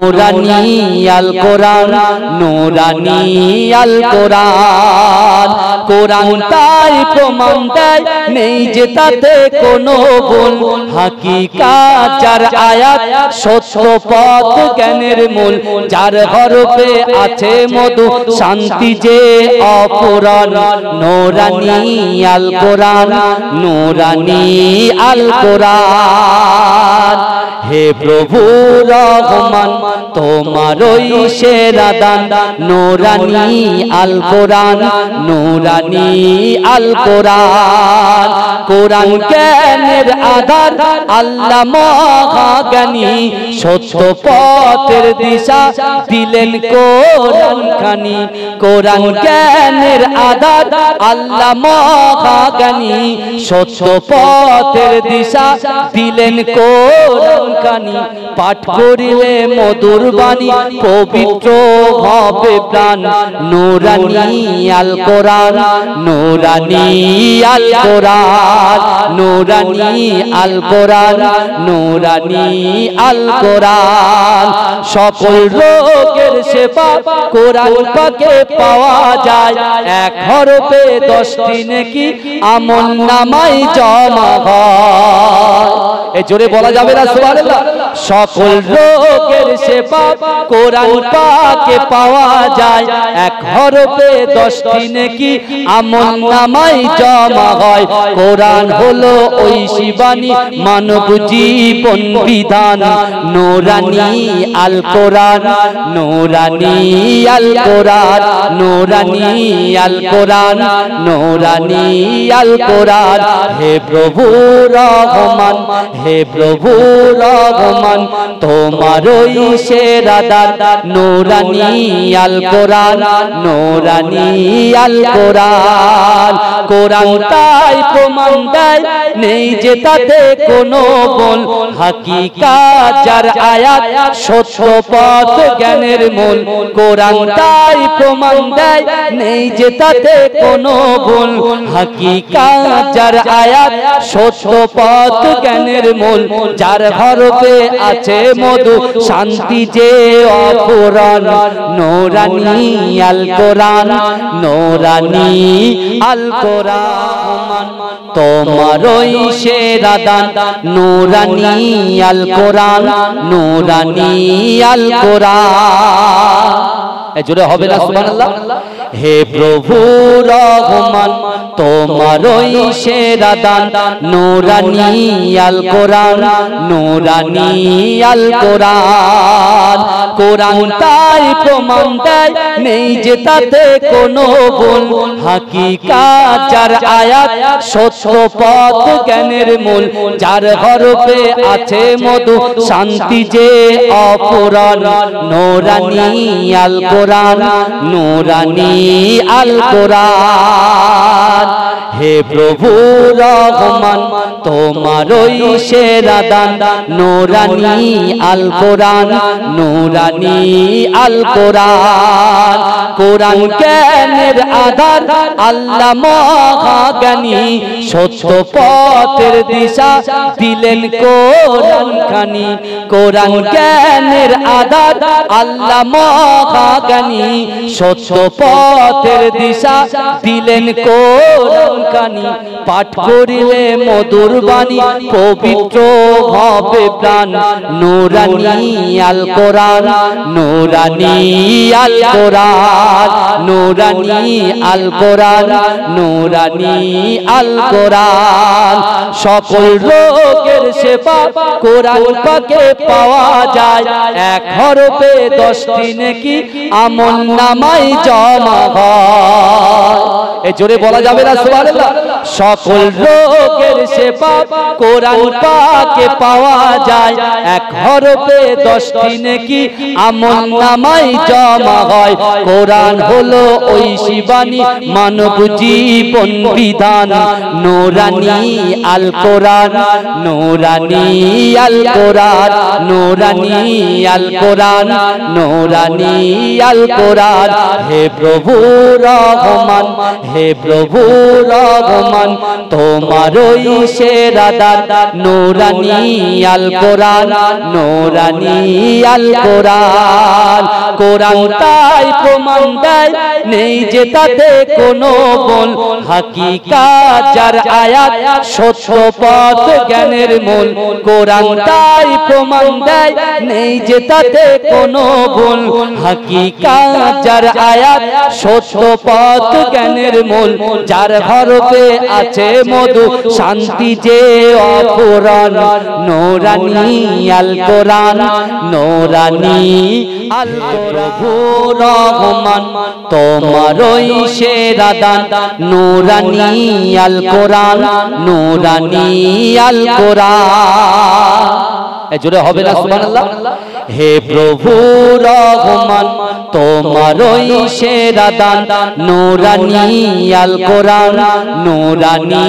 নূরানী আল কোরআন, নূরানী আল কোরআন। কোরআন তাই প্রমাণ দেয় নেই যে তাতে কোনো ভুল, হাকিকাত যার আয়াত সত্য পথ জ্ঞানের মূল, যার হরফে আছে মধু শান্তি যে অপূরণ। নূরানী আল কোরআন, নূরানী আল কোরআন। হে প্রভু রহমান তোমারই সেরা দান, নূরানী আল কোরআন, নূরানী আল কোরআন। কোরআন জ্ঞানের আধার, আল্লাহ মহাজ্ঞানী, সত্য পথের দিশা দিলেন কোরআন খানি। কোরআন জ্ঞানের আধার, আল্লাহ মহাজ্ঞানী, সত্য পথের দিশা দিলেন কোরআন খানি। পাঠ করিলে মধুর বাণী পবিত্র হবে প্রাণ, নূরানী আল কোরআন, নূরানী আল কোরআন, নূরানী আল কোরআন, নূরানী আল কোরআন। সকল রোগের সেবা কোরআন পাকে পাওয়া যায়, এক হরফে 10টি নেকি আমল নামায় জমা হয়। এ জোরে বলা যাবে না সুবহানাল্লাহ? সকল রোগের সেবা কোরআন পাকে পাওয়া যায়, এক হরফে 10টি নেকি আমল নামায় জমা হয়। কোরআন হলো ওই শিবানী মানব জীবন বিধান, নূরানী আল কোরআন, নূরানী আল কোরআন, নূরানী আল কোরআন, নূরানী আল কোরআন। হে প্রভু রহমান, হে প্রভু রহমান তোমারই সেরা দান, নূরানী আল কোরআন, নূরানী আল কোরআন। কোরআন তাই প্রমাণ দেয় নেই যে তাতে কোনো ভুল, হাকিকাত যার আয়াত সত্য পথ জ্ঞানের মূল। কোরআন তাই প্রমাণ দেয় নেই যে তাতে কোনো ভুল, হাকিকাত যার আয়াত সত্য পথ জ্ঞানের মূল, যার হরফে আছে মধু শান্তি যে অপূরণ। নূরানী আল কোরআন, নূরানী আল কোরআন তোমারই সেরা দান, নূরানী আল কোরআন, নূরানী আল কোরআন। জোরে হবে না সুবহানাল্লাহ? হে প্রভু রহমান তোমারই সেরা দান, নূরানী আল কোরআন, নূরানী আল কোরআন। কোরআন তাই প্রমাণ দেয় নেই যে তাতে কোনো ভুল, হাকিকাত যার আয়াত সত্য পথ জ্ঞানের মূল, যার হরফে আছে মধু শান্তি যে অপূরণ। নূরানী আল কোরআন, নূরানী আল কোরআন। হে প্রভু রহমান তোমারই সেরা দান, নূরানী আল কোরআন, নূরানী আল কোরআন। কোরআন জ্ঞানের আধার, আল্লাহ মহাজ্ঞানী, সত্য পথের দিশা দিলেন কোরআন খানি। কোরআন জ্ঞানের আধার, আল্লাহ মহাজ্ঞানী, সত্য পথের দিশা দিলেন কোরআন খানি। পাঠ করিলে মধুর বাণী পবিত্র হবে প্রাণ, নূরানী আল কোরআন, নূরানী আল কোরআন, নূরানী আল কোরআন, নূরানী আল কোরআন। সকল রোগের সেবা কোরআন পাকে পাওয়া যায়, এক হরফে 10টি নেকি আমল নামায় জমা হয়। এ জোরে বলা যাবে না সুবহানাল্লাহ? সকল রোগের সেবা কোরআন পাকে পাওয়া যায়, এক হরফে 10টি নেকি আমল নামায় জমা হয়। কোরআন হলো ওই শিবানী মানব জীবন বিধান, নূরানী আল কোরআন, নূরানী আল কোরআন, নূরানী আল কোরআন নূরানী আল কোরআন হে প্রভু রহমান হে প্রভু রহমান তোমারই সেরা দান নূরানী আল কোরআন নূরানী আল কোরআন কোরআন তাই প্রমাণ দেয় নেই যে তাতে কোনো ভুল হাকিকাত যার আয়াত সত্য পথ জ্ঞানের মূল কোরআন তাই প্রমাণ দেয় নেই যে তাতে কোনো ভুল হাকিকাত যার আয়াত সত্য পথ জ্ঞানের মূল যার হরফে আছে মধু শান্তি যে অপূরণ নূরানী আল কোরআন নূরানী আল কোরআন রহমান তোমারই সেরা দান নূরানী আল কোরআন নূরানী আল কোরআন জোরে হবে না সুবহানাল্লাহ হে প্রভু রহমান তোমারই সেরা দান নূরানী আল কোরআন নূরানী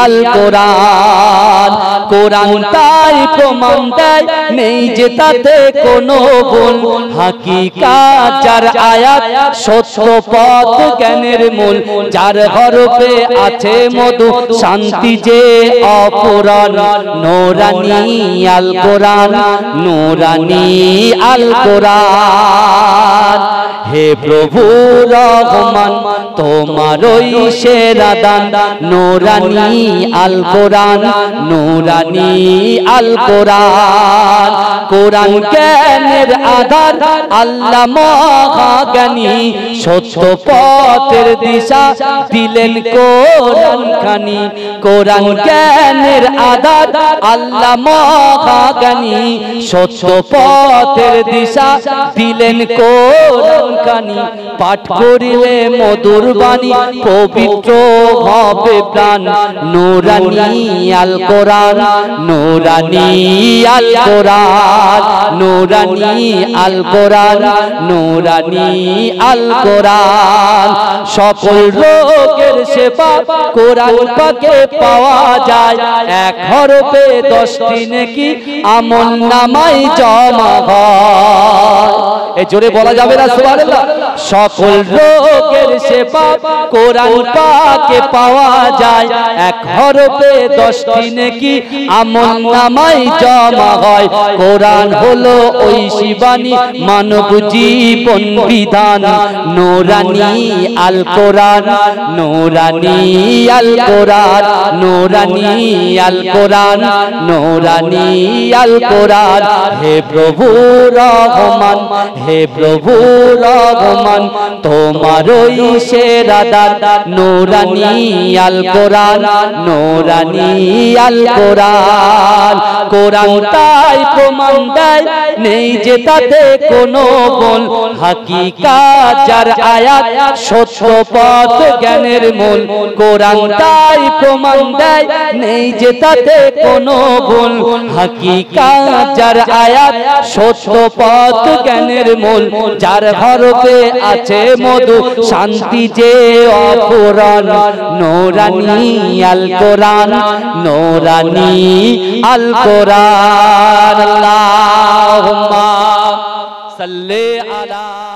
আল কোরআন কোরআন তাই প্রমাণ দেয় নেই যে তাতে কোনো ভুল হাকিকাত যার আয়াত সত্য পথ জ্ঞানের মূল যার হরফে আছে মধু শান্তি যে অপূরণ নূরানী আল কোরআন নূরানী আল কোরআন হে প্রভু রহমান তোমারই সেরা দান নূরানী আল কোরআন নূরানী আল কোরআন কোরআন জ্ঞানের আধার আল্লাহ মহাজ্ঞানী সত্য পথের দিশা দিলেন কোরআন খানি কোরআন জ্ঞানের আধার আল্লাহ মহাজ্ঞানী সত্য পথের দিশা দিলেন কোরআন খানি পাঠ করিলে মধুর বাণী পবিত্র হবে প্রাণ নূরানী আল কোরআন নূরানী আল কোরআন নূরানী আল কোরআন নূরানী আল কোরআন সকল রোগের সেবা কোরআন পাকে পাওয়া যায় এক হরফে 10টি নেকি আমল নামায় জমা হয় এ জোরে বলা যাবে না সুবহানাল্লাহ সকল রোগের সেবা কোরআন পাকে পাওয়া যায় এক হরফে 10টি নেকি আমল নামায় জমা হয় কোরআন হলো ওই শিবানী মানব জীবন বিধান নূরানী আল কোরআন নূরানী আল কোরআন নূরানী আল কোরআন নূরানী আল কোরআন হে প্রভু রহমান হে প্রভু রহমান তোমারই সেরা দান নূরানী আল কোরআন নূরানী আল কোরআন কোরআন তাই প্রমাণ দেয় নেই যে তাতে কোনো ভুল হাকিকাত যার আয়াত সত্য পথ জ্ঞানের মূল কোরআন তাই প্রমাণ দেয় নেই যে তাতে কোনো ভুল হাকিকাত যার আয়াত সত্য পথ জ্ঞানের মূল যার হরফে আছে মধু শান্তি যে অপূরণ নূরানী আল কোরআন নূরানী আল কোরআন আল্লাহুম্মা সাল্লি আলা